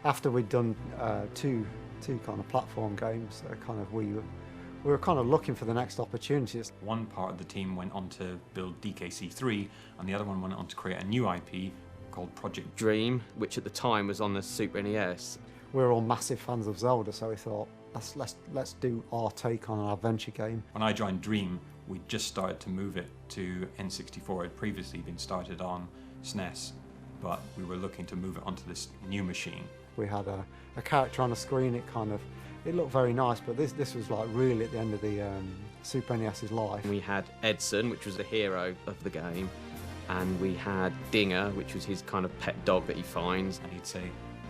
After we'd done two kind of platform games, we were kind of looking for the next opportunities. One part of the team went on to build DKC3, and the other one went on to create a new IP called Project Dream, which at the time was on the Super NES. We were all massive fans of Zelda, so we thought, let's do our take on an adventure game. When I joined Dream, we just started to move it to N64. It had previously been started on SNES, but we were looking to move it onto this new machine. We had a character on a screen. It looked very nice, but this was like really at the end of the Super NES's life. We had Edson, which was the hero of the game, and we had Dinger, which was his kind of pet dog that he finds. And he'd say,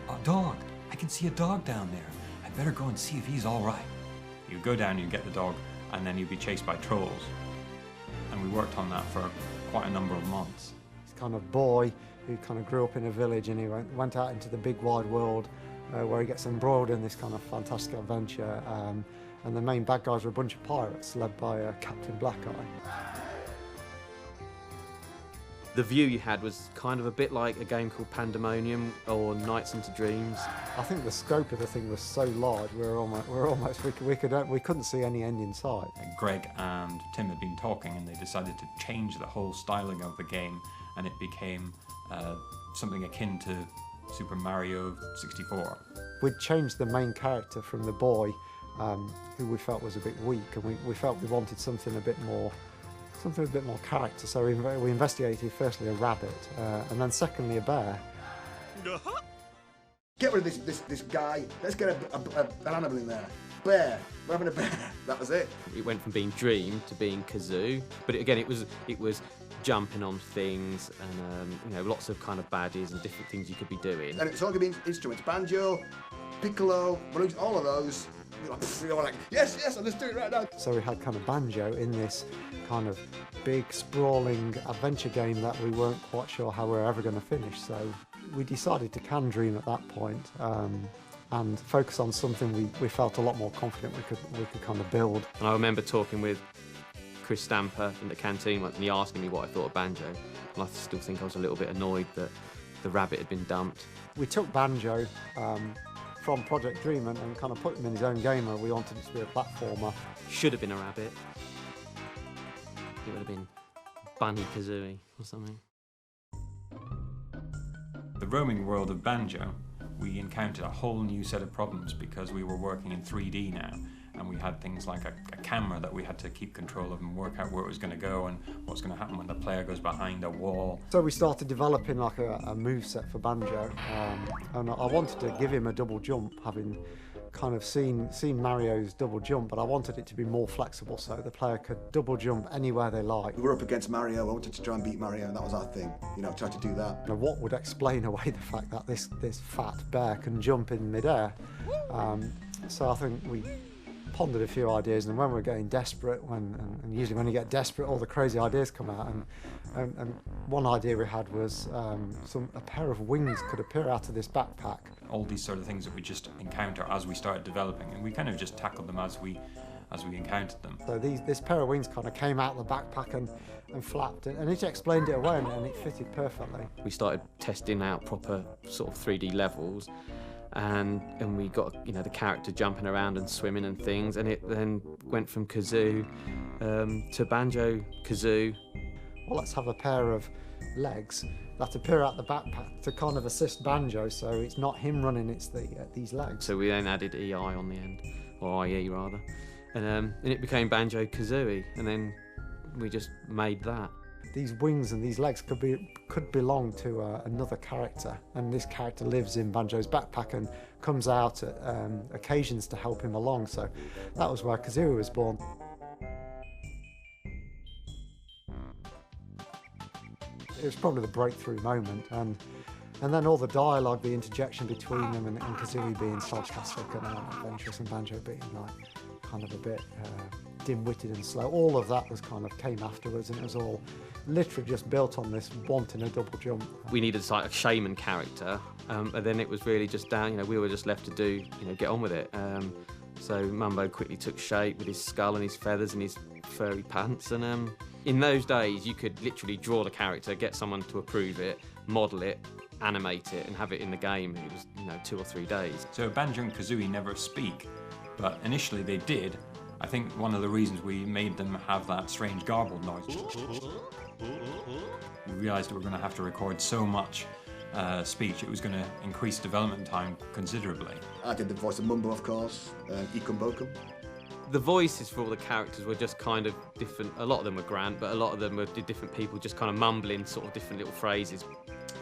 "Oh, dog, I can see a dog down there. I better go and see if he's all right." You'd go down, you'd get the dog, and then you'd be chased by trolls. And we worked on that for quite a number of months. This kind of boy who kind of grew up in a village, and he went out into the big wide world where he gets embroiled in this kind of fantastic adventure. And the main bad guys were a bunch of pirates led by Captain Black Eye. The view you had was kind of a bit like a game called Pandemonium or Nights into Dreams. I think the scope of the thing was so large, we couldn't see any end in sight. Greg and Tim had been talking, and they decided to change the whole styling of the game, and it became something akin to Super Mario 64. We'd changed the main character from the boy, who we felt was a bit weak, and we felt we wanted something with a bit more character. So we investigated firstly a rabbit, and then secondly a bear. Get rid of this guy. Let's get an animal in there. Bear. We're having a bear. That was it. It went from being Dream to being Kazoo, but again, it was jumping on things and lots of kind of badges and different things you could be doing. And it's all going to be instruments: banjo, piccolo, all of those. You're like, yes, I'll just do it right now. So we had kind of banjo in this kind of big, sprawling adventure game that we weren't quite sure how we were ever going to finish. So we decided to can Dream at that point, and focus on something we felt a lot more confident we could kind of build. And I remember talking with Chris Stamper in the canteen once, and he asking me what I thought of Banjo, and I still think I was a little bit annoyed that the rabbit had been dumped. We took Banjo from Project Dream and kind of put him in his own game, where we wanted it to be a platformer. Should have been a rabbit. It would have been Bunny Kazooie or something. The roaming world of Banjo, we encountered a whole new set of problems because we were working in 3D now, and we had things like a camera that we had to keep control of and work out where it was going to go and what's going to happen when the player goes behind a wall. So we started developing like a move set for Banjo, and I wanted to give him a double jump, having kind of seen Mario's double jump, but I wanted it to be more flexible so the player could double jump anywhere they like. We were up against Mario. I wanted to try and beat Mario, and that was our thing. Try to do that. Now, what would explain away the fact that this fat bear can jump in midair? So I think we pondered a few ideas, and when we're getting desperate, and usually when you get desperate, all the crazy ideas come out. And one idea we had was a pair of wings could appear out of this backpack. All these sort of things that we just encounter as we started developing, and we kind of just tackled them as we encountered them. So this pair of wings kind of came out of the backpack and flapped, and it explained it away, and it fitted perfectly. We started testing out proper sort of 3D levels, and we got the character jumping around and swimming and things, and it then went from Kazoo to Banjo Kazoo. Well, let's have a pair of legs that appear out the backpack to kind of assist Banjo, so it's not him running, it's these legs. So we then added EI on the end, or IE rather, and it became Banjo Kazooie, and then we just made that. These wings and these legs could belong to another character, and this character lives in Banjo's backpack and comes out at occasions to help him along. So that was where Kazooie was born. It was probably the breakthrough moment, and then all the dialogue, the interjection between them, and Kazooie being sarcastic and adventurous, and Banjo being like kind of a bit dim-witted and slow. All of that came afterwards, and it was all literally just built on this wanting a double jump. We needed like a shaman character, and then it was really just down. We were just left to do, get on with it. So Mumbo quickly took shape with his skull and his feathers and his furry pants, and in those days you could literally draw the character, get someone to approve it, model it, animate it and have it in the game. It was 2 or 3 days. So Banjo and Kazooie never speak, but initially they did. I think one of the reasons we made them have that strange garbled noise. We realised that we were going to have to record so much speech, it was going to increase development time considerably. I did the voice of Mumbo, of course, Ikum Bokum. The voices for all the characters were just kind of different. A lot of them were Grant, but a lot of them were different people just kind of mumbling sort of different little phrases.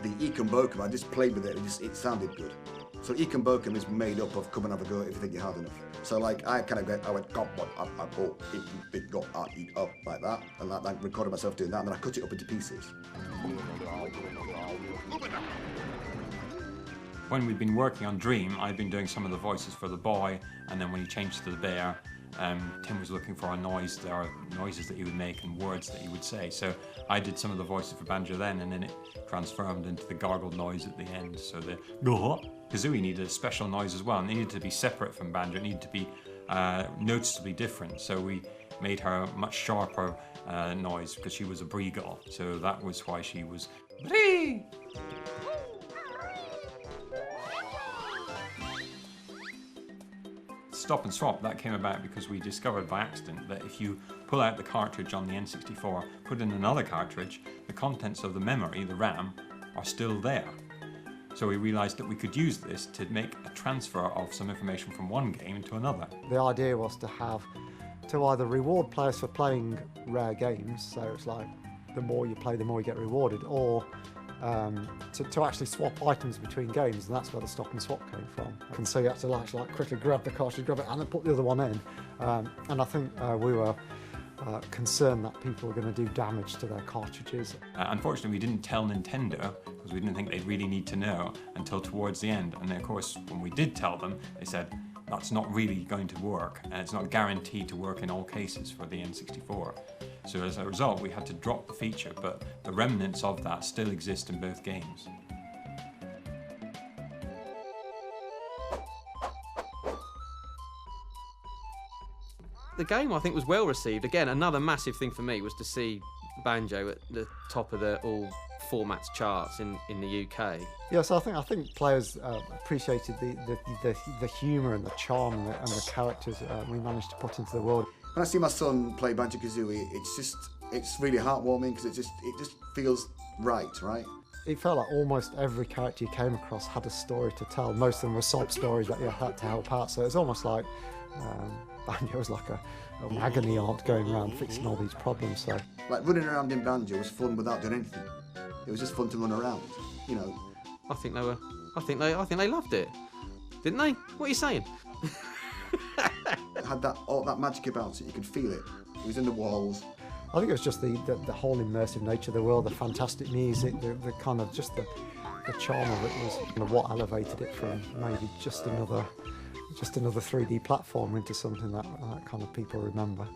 The Ikum Bokum, I just played with it, it sounded good. So Ikum Bokum is made up of come and have a go if you think you're hard enough. So like I went got what up, big got eat up like that, and like recorded myself doing that, and then I cut it up into pieces. When we'd been working on Dream, I'd been doing some of the voices for the boy, and then when he changed to the bear, Tim was looking for a noise. There are noises that he would make and words that he would say. So I did some of the voices for Banjo then, and then it transformed into the gargled noise at the end. So the Kazooie needed a special noise as well, and it needed to be separate from Banjo. It needed to be noticeably different. So we made her a much sharper noise because she was a Breagull. So that was why she was Bree. Stop and swap, that came about because we discovered by accident that if you pull out the cartridge on the N64, put in another cartridge, the contents of the memory, the RAM, are still there. So we realised that we could use this to make a transfer of some information from one game to another. The idea was to either reward players for playing rare games, so it's like the more you play, the more you get rewarded, or to actually swap items between games, and that's where the stop and swap came from. And so you had to like quickly grab the cartridge, grab it, and then put the other one in. And I think we were concerned that people were going to do damage to their cartridges. Unfortunately, we didn't tell Nintendo because we didn't think they'd really need to know until towards the end. And then, of course, when we did tell them, they said, that's not really going to work, and it's not guaranteed to work in all cases for the N64. So as a result, we had to drop the feature, but the remnants of that still exist in both games. The game, I think, was well received. Again, another massive thing for me was to see Banjo at the top of the all formats charts in the UK. Yes, I think players appreciated the humour and the charm and the characters we managed to put into the world. When I see my son play Banjo Kazooie, it's really heartwarming because it just feels right. It felt like almost every character you came across had a story to tell. Most of them were sob stories that you had to help out. So it's almost like Banjo was like a agony aunt going around fixing all these problems. So like running around in Banjo was fun without doing anything. It was just fun to run around, I think they loved it, didn't they? What are you saying? It had all that magic about it. You could feel it. It was in the walls. I think it was just the whole immersive nature of the world, the fantastic music, the kind of just the charm of it was what elevated it from maybe just another 3D platform into something that kind of people remember.